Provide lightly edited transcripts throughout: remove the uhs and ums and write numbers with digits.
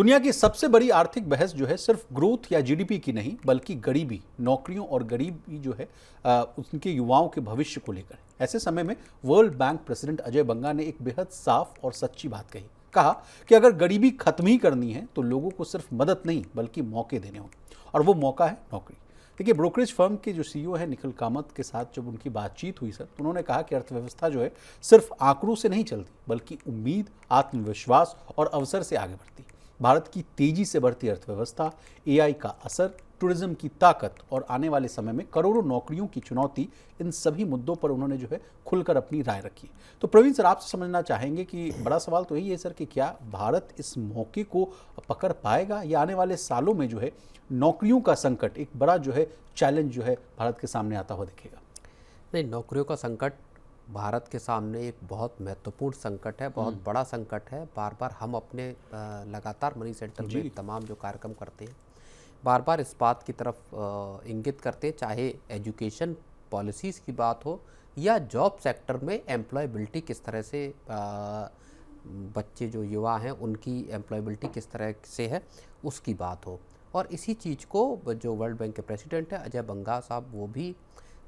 दुनिया की सबसे बड़ी आर्थिक बहस जो है सिर्फ ग्रोथ या जीडीपी की नहीं बल्कि गरीबी, नौकरियों और गरीबी जो है उनके युवाओं के भविष्य को लेकर है। ऐसे समय में वर्ल्ड बैंक प्रेसिडेंट अजय बंगा ने एक बेहद साफ और सच्ची बात कही। कहा कि अगर गरीबी खत्म ही करनी है तो लोगों को सिर्फ मदद नहीं बल्कि मौके देने होंगे, और वो मौका है नौकरी। देखिए, ब्रोकरेज फर्म के जो सीईओ है निखिल कामत के साथ जब उनकी बातचीत हुई सर, तो उन्होंने कहा कि अर्थव्यवस्था जो है सिर्फ आंकड़ों से नहीं चलती बल्कि उम्मीद, आत्मविश्वास और अवसर से आगे बढ़ती है। भारत की तेजी से बढ़ती अर्थव्यवस्था, एआई का असर, टूरिज्म की ताकत और आने वाले समय में करोड़ों नौकरियों की चुनौती, इन सभी मुद्दों पर उन्होंने जो है खुलकर अपनी राय रखी। तो प्रवीण सर, आपसे समझना चाहेंगे कि बड़ा सवाल तो यही है सर कि क्या भारत इस मौके को पकड़ पाएगा या आने वाले सालों में जो है नौकरियों का संकट एक बड़ा जो है चैलेंज जो है भारत के सामने आता हुआ दिखेगा? नहीं, नौकरियों का संकट भारत के सामने एक बहुत महत्वपूर्ण संकट है, बहुत बड़ा संकट है। बार बार हम अपने लगातार मनी सेंटर में तमाम जो कार्यक्रम करते हैं, बार बार इस बात की तरफ इंगित करते हैं, चाहे एजुकेशन पॉलिसीज़ की बात हो या जॉब सेक्टर में एम्प्लॉयबिलिटी किस तरह से बच्चे जो युवा हैं उनकी एम्प्लॉयबिलिटी किस तरह से है उसकी बात हो। और इसी चीज़ को जो वर्ल्ड बैंक के प्रेसिडेंट है अजय बंगा साहब, वो भी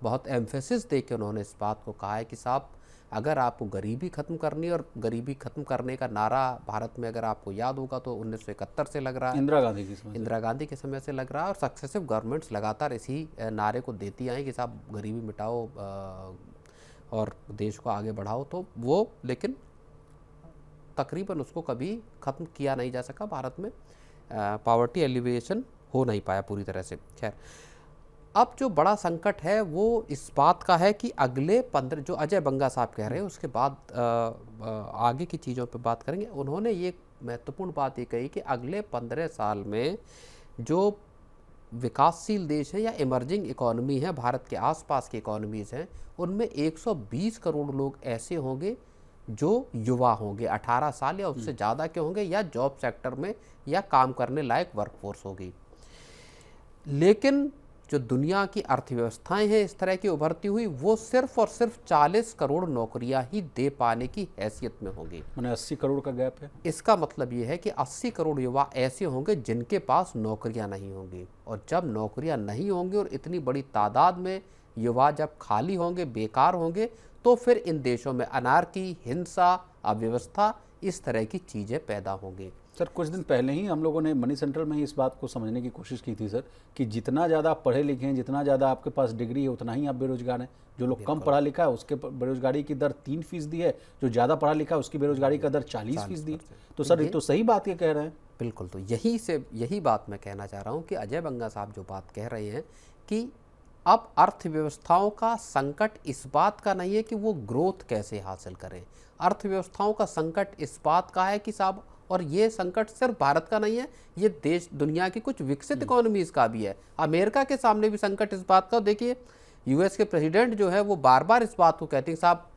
बहुत एम्फेसिस दे के उन्होंने इस बात को कहा है कि साहब, अगर आपको गरीबी ख़त्म करनी है, और गरीबी ख़त्म करने का नारा भारत में अगर आपको याद होगा तो 1971 से लग रहा है, इंदिरा गांधी के समय से लग रहा है, और सक्सेसिव गवर्नमेंट्स लगातार इसी नारे को देती आई कि साहब गरीबी मिटाओ और देश को आगे बढ़ाओ। तो वो लेकिन तकरीबन उसको कभी ख़त्म किया नहीं जा सका। भारत में पॉवर्टी एलिवेशन हो नहीं पाया पूरी तरह से। खैर, अब जो बड़ा संकट है वो इस बात का है कि अगले 15, जो अजय बंगा साहब कह रहे हैं उसके बाद आगे की चीज़ों पे बात करेंगे। उन्होंने ये महत्वपूर्ण बात ये कही कि अगले 15 साल में जो विकासशील देश है या इमर्जिंग इकोनॉमी है, भारत के आसपास की इकोनॉमीज़ हैं, उनमें 120 करोड़ लोग ऐसे होंगे जो युवा होंगे, 18 साल या उससे ज़्यादा के होंगे, या जॉब सेक्टर में या काम करने लायक वर्कफोर्स होगी। लेकिन जो दुनिया की अर्थव्यवस्थाएं हैं इस तरह की उभरती हुई, वो सिर्फ और सिर्फ 40 करोड़ नौकरियां ही दे पाने की हैसियत में होंगी। मैंने 80 करोड़ का गैप है। इसका मतलब ये है कि 80 करोड़ युवा ऐसे होंगे जिनके पास नौकरियां नहीं होंगी, और जब नौकरियां नहीं होंगी और इतनी बड़ी तादाद में युवा जब खाली होंगे, बेकार होंगे, तो फिर इन देशों में अनार्की, हिंसा, अव्यवस्था, इस तरह की चीज़ें पैदा होंगी। सर, कुछ दिन पहले ही हम लोगों ने मनी सेंट्रल में ही इस बात को समझने की कोशिश की थी सर कि जितना ज़्यादा आप पढ़े लिखे हैं, जितना ज़्यादा आपके पास डिग्री है, उतना ही आप बेरोजगार हैं। जो लोग कम पढ़ा लिखा है उसके बेरोजगारी की दर 3% है, जो ज़्यादा पढ़ा लिखा है उसकी बेरोजगारी का दर 40% है। तो सर, ये तो सही बात ये कह रहे हैं। बिल्कुल, तो यही बात मैं कहना चाह रहा हूँ कि अजय बंगा साहब जो बात कह रहे हैं कि अब अर्थव्यवस्थाओं का संकट इस बात का नहीं है कि वो ग्रोथ कैसे हासिल करें। अर्थव्यवस्थाओं का संकट इस बात का है कि साहब, और ये संकट सिर्फ भारत का नहीं है, ये देश दुनिया की कुछ विकसित इकोनॉमीज का भी है। अमेरिका के सामने भी संकट इस बात का। देखिए, यूएस के प्रेसिडेंट जो है वो बार बार इस बात को कहते हैं, साहब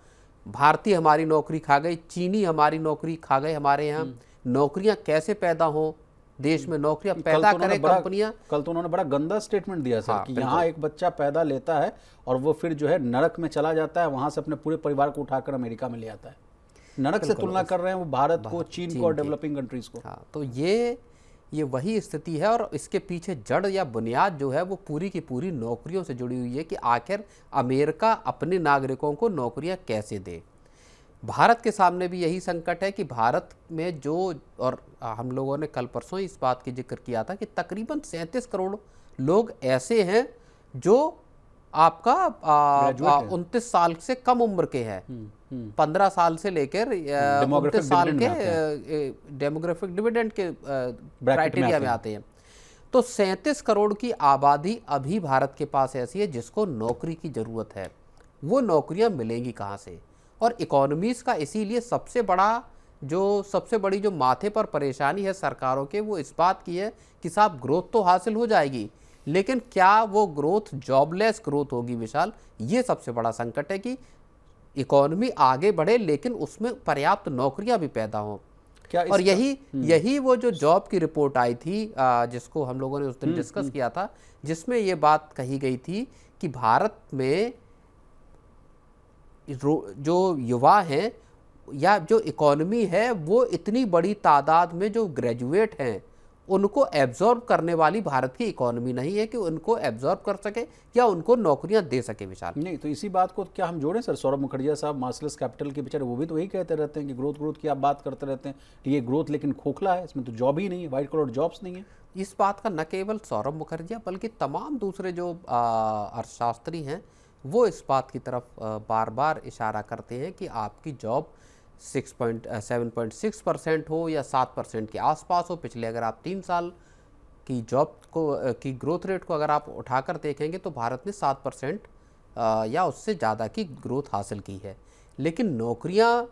भारतीय हमारी नौकरी खा गई, चीनी हमारी नौकरी खा गए, हमारे यहाँ नौकरियाँ कैसे पैदा हों, देश में नौकरियां पैदा करें कंपनियां। कल तो उन्होंने बड़ा गंदा स्टेटमेंट दिया सर कि यहाँ एक बच्चा पैदा लेता है और वो फिर जो है नरक में चला जाता है, वहां से अपने पूरे परिवार को उठाकर अमेरिका में ले आता है। नरक से तुलना कर रहे हैं वो भारत को, चीन को और डेवलपिंग कंट्रीज को। हाँ, तो ये वही स्थिति है, और इसके पीछे जड़ या बुनियाद जो है वो पूरी की पूरी नौकरियों से जुड़ी हुई है कि आखिर अमेरिका अपने नागरिकों को नौकरियां कैसे दे। भारत के सामने भी यही संकट है कि भारत में जो, और हम लोगों ने कल परसों इस बात की जिक्र किया था कि तकरीबन 37 करोड़ लोग ऐसे हैं जो आपका 29 साल से कम उम्र के हैं, 15 साल से लेकर 29 साल के डेमोग्राफिक डिविडेंड के क्राइटेरिया में आते हैं। तो 37 करोड़ की आबादी अभी भारत के पास ऐसी है जिसको नौकरी की ज़रूरत है। वो नौकरियां मिलेंगी कहाँ से? और इकोनॉमीज़ का इसीलिए सबसे बड़ी जो माथे पर परेशानी है सरकारों के, वो इस बात की है कि साहब ग्रोथ तो हासिल हो जाएगी, लेकिन क्या वो ग्रोथ जॉबलेस ग्रोथ होगी विशाल? ये सबसे बड़ा संकट है कि इकोनॉमी आगे बढ़े लेकिन उसमें पर्याप्त नौकरियां भी पैदा हों। और यही वो जो जॉब की रिपोर्ट आई थी जिसको हम लोगों ने उस दिन डिस्कस किया था, जिसमें ये बात कही गई थी कि भारत में जो युवा हैं या जो इकोनॉमी है वो इतनी बड़ी तादाद में जो ग्रेजुएट हैं उनको एब्जॉर्ब करने वाली भारत की इकोनॉमी नहीं है कि उनको एब्जॉर्ब कर सके या उनको नौकरियां दे सके। विशाल नहीं, तो इसी बात को क्या हम जोड़ें सर? सौरभ मुखर्जी साहब मार्शलेस कैपिटल के बेचारे, वो भी तो यही कहते रहते हैं कि ग्रोथ ग्रोथ की आप बात करते रहते हैं, ये ग्रोथ लेकिन खोखला है, इसमें तो जॉब ही नहीं है, वाइट कॉलर जॉब्स नहीं है। इस बात का न केवल सौरभ मुखर्जी बल्कि तमाम दूसरे जो अर्थशास्त्री हैं वो इस बात की तरफ बार बार इशारा करते हैं कि आपकी जॉब 7.6% हो या 7% के आसपास हो। पिछले अगर आप 3 साल की जॉब को की ग्रोथ रेट को अगर आप उठाकर देखेंगे तो भारत ने 7% या उससे ज़्यादा की ग्रोथ हासिल की है। लेकिन नौकरियां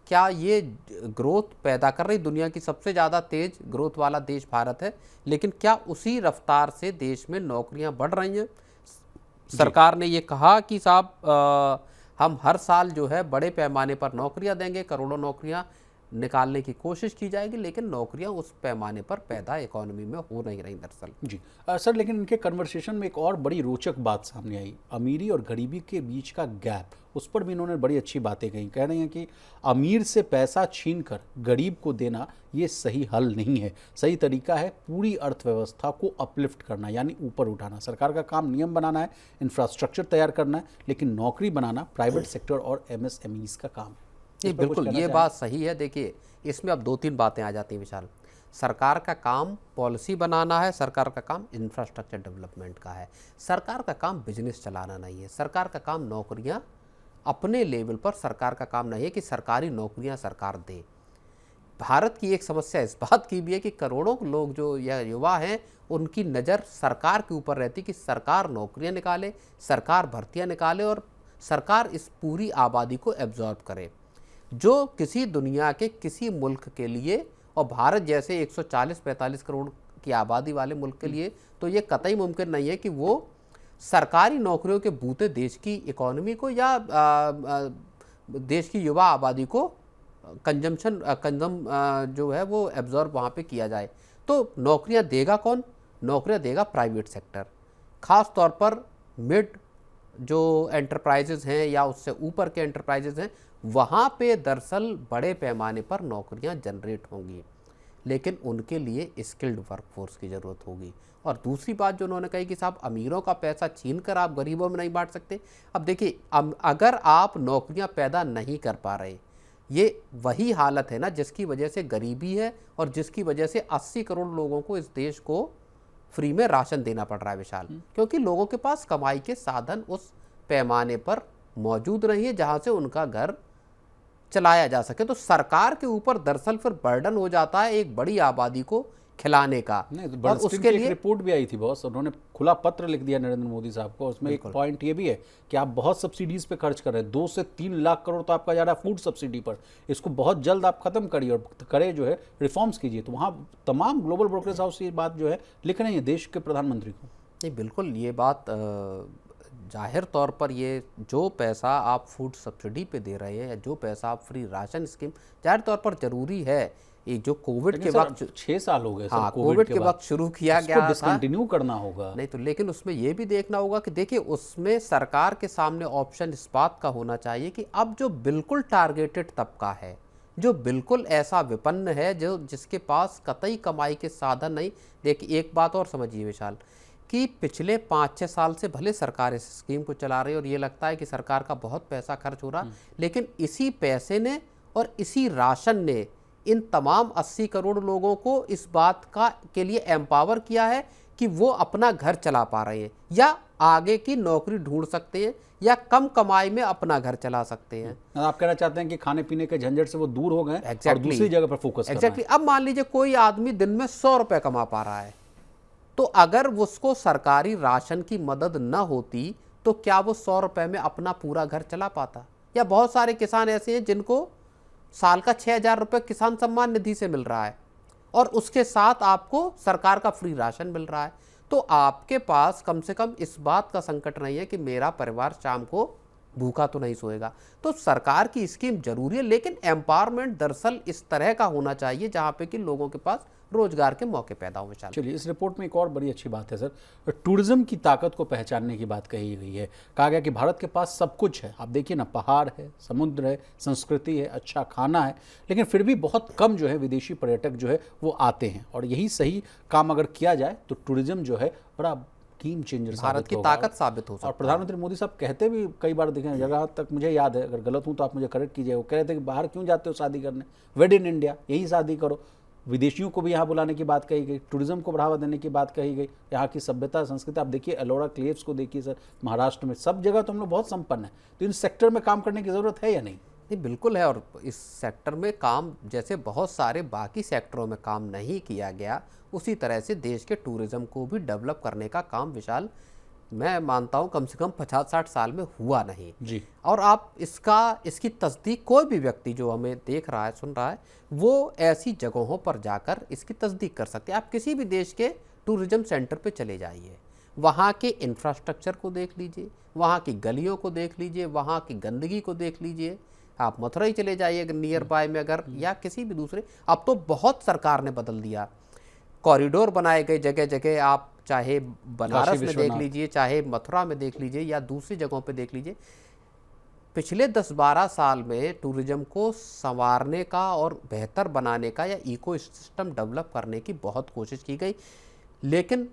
क्या ये ग्रोथ पैदा कर रही? दुनिया की सबसे ज़्यादा तेज़ ग्रोथ वाला देश भारत है, लेकिन क्या उसी रफ्तार से देश में नौकरियां बढ़ रही हैं? सरकार ने ये कहा कि साहब हम हर साल जो है बड़े पैमाने पर नौकरियां देंगे, करोड़ों नौकरियां निकालने की कोशिश की जाएगी, लेकिन नौकरियां उस पैमाने पर पैदा इकोनॉमी में हो नहीं रही दरअसल। जी सर, लेकिन इनके कन्वर्सेशन में एक और बड़ी रोचक बात सामने आई, अमीरी और गरीबी के बीच का गैप। उस पर भी इन्होंने बड़ी अच्छी बातें कही। कह रहे हैं कि अमीर से पैसा छीनकर गरीब को देना ये सही हल नहीं है, सही तरीका है पूरी अर्थव्यवस्था को अपलिफ्ट करना, यानी ऊपर उठाना। सरकार का काम नियम बनाना है, इंफ्रास्ट्रक्चर तैयार करना है, लेकिन नौकरी बनाना प्राइवेट सेक्टर और MSMEs का काम है। जी बिल्कुल, ये बात सही है। देखिए, इसमें अब 2-3 बातें आ जाती हैं विशाल। सरकार का काम पॉलिसी बनाना है, सरकार का काम इंफ्रास्ट्रक्चर डेवलपमेंट का है, सरकार का काम बिजनेस चलाना नहीं है, सरकार का काम नौकरियां अपने लेवल पर, सरकार का काम नहीं है कि सरकारी नौकरियां सरकार दे। भारत की एक समस्या इस बात की भी है कि करोड़ों लोग जो या युवा हैं उनकी नज़र सरकार के ऊपर रहती कि सरकार नौकरियां निकाले, सरकार भर्तियां निकाले और सरकार इस पूरी आबादी को एब्जॉर्ब करे। जो किसी दुनिया के किसी मुल्क के लिए, और भारत जैसे 140-45 करोड़ की आबादी वाले मुल्क के लिए तो ये कतई मुमकिन नहीं है कि वो सरकारी नौकरियों के बूते देश की इकोनॉमी को या देश की युवा आबादी को कंजम जो है वो एब्जॉर्ब वहाँ पे किया जाए। तो नौकरियाँ देगा कौन? नौकरियाँ देगा प्राइवेट सेक्टर, ख़ास तौर पर मिड जो एंटरप्राइजेज़ हैं या उससे ऊपर के एंटरप्राइजेज़ हैं, वहाँ पे दरअसल बड़े पैमाने पर नौकरियाँ जनरेट होंगी, लेकिन उनके लिए स्किल्ड वर्कफोर्स की ज़रूरत होगी। और दूसरी बात जो उन्होंने कही कि साहब अमीरों का पैसा छीन कर आप गरीबों में नहीं बांट सकते। अब देखिए, अगर आप नौकरियाँ पैदा नहीं कर पा रहे, ये वही हालत है ना जिसकी वजह से गरीबी है और जिसकी वजह से 80 करोड़ लोगों को इस देश को फ्री में राशन देना पड़ रहा है विशाल, क्योंकि लोगों के पास कमाई के साधन उस पैमाने पर मौजूद नहीं है जहाँ से उनका घर चलाया जा सके। तो सरकार के ऊपर दरअसल फिर बर्डन हो जाता है एक बड़ी आबादी को खिलाने का। नहीं, तो और उसके लिए एक रिपोर्ट भी आई थी बॉस, उन्होंने खुला पत्र लिख दिया नरेंद्र मोदी साहब को। उसमें एक पॉइंट ये भी है कि आप बहुत सब्सिडीज पे खर्च कर रहे हैं, 2 से 3 लाख करोड़ तो आपका जा रहा है फूड सब्सिडी पर। इसको बहुत जल्द आप खत्म करिए और करे जो है रिफॉर्म्स कीजिए। तो वहाँ तमाम ग्लोबल ब्रोकरेज हाउस ये बात जो है लिख रहे हैं देश के प्रधानमंत्री को। नहीं बिल्कुल, ये बात जाहिर तौर पर ये जो पैसा आप फूड सब्सिडी पे दे रहे हैं या जो पैसा आप फ्री राशन स्कीम, जाहिर तौर पर जरूरी है। ये जो कोविड के वक्त 6 साल हो गए, हाँ, कोविड के वक्त शुरू किया गया था, डिस्कंटिन्यू करना होगा। नहीं तो, लेकिन उसमें ये भी देखना होगा कि देखिए उसमें सरकार के सामने ऑप्शन इस बात का होना चाहिए कि अब जो बिल्कुल टारगेटेड तबका है, जो बिल्कुल ऐसा विपन्न है जो जिसके पास कतई कमाई के साधन नहीं। देखिए एक बात और समझिए विशाल, कि पिछले 5-6 साल से भले सरकार इस स्कीम को चला रही है और ये लगता है कि सरकार का बहुत पैसा खर्च हो रहा, लेकिन इसी पैसे ने और इसी राशन ने इन तमाम 80 करोड़ लोगों को इस बात का के लिए एम्पावर किया है कि वो अपना घर चला पा रहे हैं या आगे की नौकरी ढूंढ सकते हैं या कम कमाई में अपना घर चला सकते हैं। आप कहना चाहते हैं कि खाने पीने के झंझट से वो दूर हो गए और दूसरी जगह पर फोकस करना है। अब मान लीजिए कोई आदमी दिन में 100 रुपये कमा पा रहा है, तो अगर उसको सरकारी राशन की मदद न होती तो क्या वो 100 रुपये में अपना पूरा घर चला पाता? या बहुत सारे किसान ऐसे हैं जिनको साल का 6,000 रुपये किसान सम्मान निधि से मिल रहा है और उसके साथ आपको सरकार का फ्री राशन मिल रहा है। तो आपके पास कम से कम इस बात का संकट नहीं है कि मेरा परिवार शाम को भूखा तो नहीं सोएगा। तो सरकार की स्कीम जरूरी है, लेकिन एम्पावरमेंट दरअसल इस तरह का होना चाहिए जहाँ पे कि लोगों के पास रोजगार के मौके पैदा हो विशाल। चलिए, इस रिपोर्ट में एक और बड़ी अच्छी बात है सर, टूरिज्म की ताकत को पहचानने की बात कही गई है। कहा गया कि भारत के पास सब कुछ है, आप देखिए ना, पहाड़ है, समुद्र है, संस्कृति है, अच्छा खाना है, लेकिन फिर भी बहुत कम जो है विदेशी पर्यटक जो है वो आते हैं। और यही सही काम अगर किया जाए तो टूरिज्म जो है बड़ा गेम चेंजर भारत की ताकत साबित हो सकता है। और प्रधानमंत्री मोदी साहब कहते भी कई बार देखे, जगह तक मुझे याद है, अगर गलत हूँ तो आप मुझे करेक्ट कीजिए, वो कह रहे थे कि बाहर क्यों जाते हो शादी करने, वेड इन इंडिया, यही शादी करो। विदेशियों को भी यहाँ बुलाने की बात कही गई, टूरिज्म को बढ़ावा देने की बात कही गई, यहाँ की सभ्यता संस्कृति आप देखिए, एलोरा क्लेव्स को देखिए सर, महाराष्ट्र में सब जगह तो हम लोग बहुत संपन्न है। तो इन सेक्टर में काम करने की ज़रूरत है या नहीं? नहीं, बिल्कुल है। और इस सेक्टर में काम जैसे बहुत सारे बाकी सेक्टरों में काम नहीं किया गया, उसी तरह से देश के टूरिज्म को भी डेवलप करने का काम विशाल, मैं मानता हूं कम से कम 50-60 साल में हुआ नहीं जी। और आप इसकी तस्दीक कोई भी व्यक्ति जो हमें देख रहा है, सुन रहा है, वो ऐसी जगहों पर जाकर इसकी तस्दीक कर सकते हैं। आप किसी भी देश के टूरिज्म सेंटर पे चले जाइए, वहाँ के इंफ्रास्ट्रक्चर को देख लीजिए, वहाँ की गलियों को देख लीजिए, वहाँ की गंदगी को देख लीजिए। आप मथुरा ही चले जाइए नियर बाय में अगर, या किसी भी दूसरे, अब तो बहुत सरकार ने बदल दिया, कॉरिडोर बनाए गए जगह जगह। आप चाहे बनारस में देख लीजिए, चाहे मथुरा में देख लीजिए, या दूसरी जगहों पे देख लीजिए। पिछले 10-12 साल में टूरिज्म को संवारने का और बेहतर बनाने का या इकोसिस्टम डेवलप करने की बहुत कोशिश की गई, लेकिन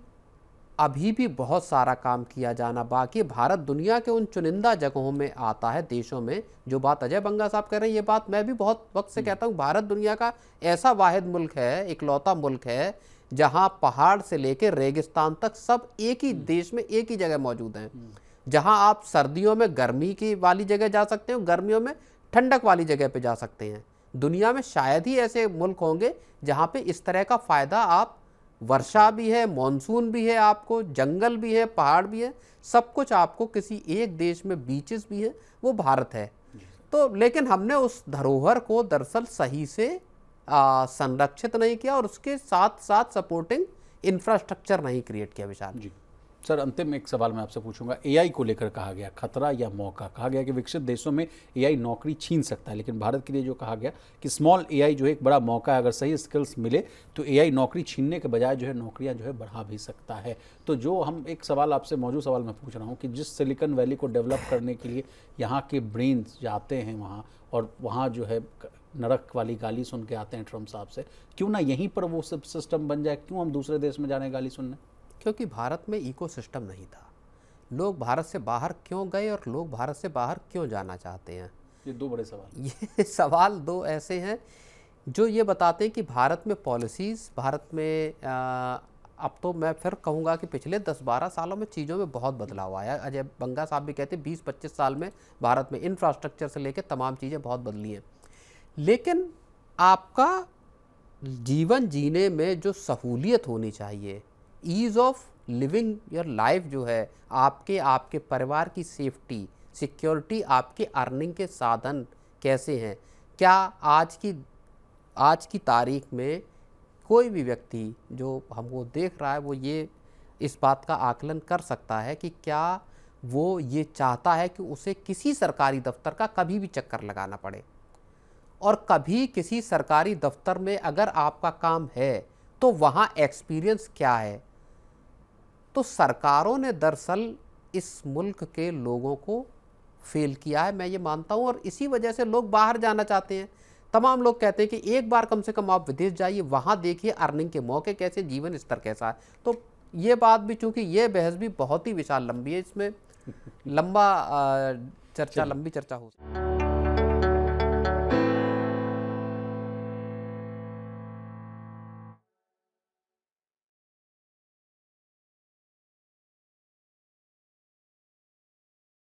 अभी भी बहुत सारा काम किया जाना बाकी। भारत दुनिया के उन चुनिंदा जगहों में आता है, देशों में। जो बात अजय बंगा साहब कह रहे हैं, ये बात मैं भी बहुत वक्त से कहता हूँ, भारत दुनिया का ऐसा वाहिद मुल्क है, इकलौता मुल्क है, जहाँ पहाड़ से लेकर रेगिस्तान तक सब एक ही देश में एक ही जगह मौजूद हैं। जहाँ आप सर्दियों में गर्मी की वाली जगह जा सकते हो, गर्मियों में ठंडक वाली जगह पे जा सकते हैं। दुनिया में शायद ही ऐसे मुल्क होंगे जहाँ पे इस तरह का फ़ायदा, आप वर्षा भी है, मॉनसून भी है, आपको जंगल भी है, पहाड़ भी है, सब कुछ आपको किसी एक देश में, बीचेस भी है, वो भारत है। तो लेकिन हमने उस धरोहर को दरअसल सही से संरक्षित नहीं किया और उसके साथ साथ सपोर्टिंग इंफ्रास्ट्रक्चर नहीं क्रिएट किया विशाल जी। सर, अंतिम एक सवाल मैं आपसे पूछूंगा, एआई को लेकर कहा गया खतरा या मौका। कहा गया कि विकसित देशों में एआई नौकरी छीन सकता है, लेकिन भारत के लिए जो कहा गया कि स्मॉल एआई जो है एक बड़ा मौका है, अगर सही स्किल्स मिले तो एआई नौकरी छीनने के बजाय जो है नौकरियां जो है बढ़ा भी सकता है। तो जो हम एक सवाल आपसे, मौजूद सवाल मैं पूछ रहा हूँ कि जिस सिलिकॉन वैली को डेवलप करने के लिए यहाँ के ब्रेन्स जाते हैं वहाँ, और वहाँ जो है नरक वाली गाली सुन के आते हैं ट्रम्प साहब से, क्यों ना यहीं पर वो सब सिस्टम बन जाए, क्यों हम दूसरे देश में जाने गाली सुनने? क्योंकि भारत में इकोसिस्टम नहीं था। लोग भारत से बाहर क्यों गए और लोग भारत से बाहर क्यों जाना चाहते हैं? ये दो बड़े सवाल। ये सवाल दो ऐसे हैं जो ये बताते हैं कि भारत में पॉलिसीज़, भारत में अब तो मैं फिर कहूँगा कि पिछले 10-12 सालों में चीज़ों में बहुत बदलाव आया। अजय बंगा साहब भी कहते हैं 20-25 साल में भारत में इंफ्रास्ट्रक्चर से लेकर तमाम चीज़ें बहुत बदली हैं, लेकिन आपका जीवन जीने में जो सहूलियत होनी चाहिए, ease of living your life जो है, आपके परिवार की सेफ्टी, सिक्योरिटी, आपके अर्निंग के साधन कैसे हैं, क्या आज की तारीख में कोई भी व्यक्ति जो हमको देख रहा है वो ये इस बात का आकलन कर सकता है कि क्या वो ये चाहता है कि उसे किसी सरकारी दफ्तर का कभी भी चक्कर लगाना पड़े? और कभी किसी सरकारी दफ्तर में अगर आपका काम है तो वहाँ एक्सपीरियंस क्या है? तो सरकारों ने दरअसल इस मुल्क के लोगों को फेल किया है, मैं ये मानता हूँ, और इसी वजह से लोग बाहर जाना चाहते हैं। तमाम लोग कहते हैं कि एक बार कम से कम आप विदेश जाइए, वहाँ देखिए अर्निंग के मौके कैसे, जीवन स्तर कैसा है। तो ये बात भी, चूँकि ये बहस भी बहुत ही विशाल लंबी है, इसमें लंबी चर्चा हो सकती है।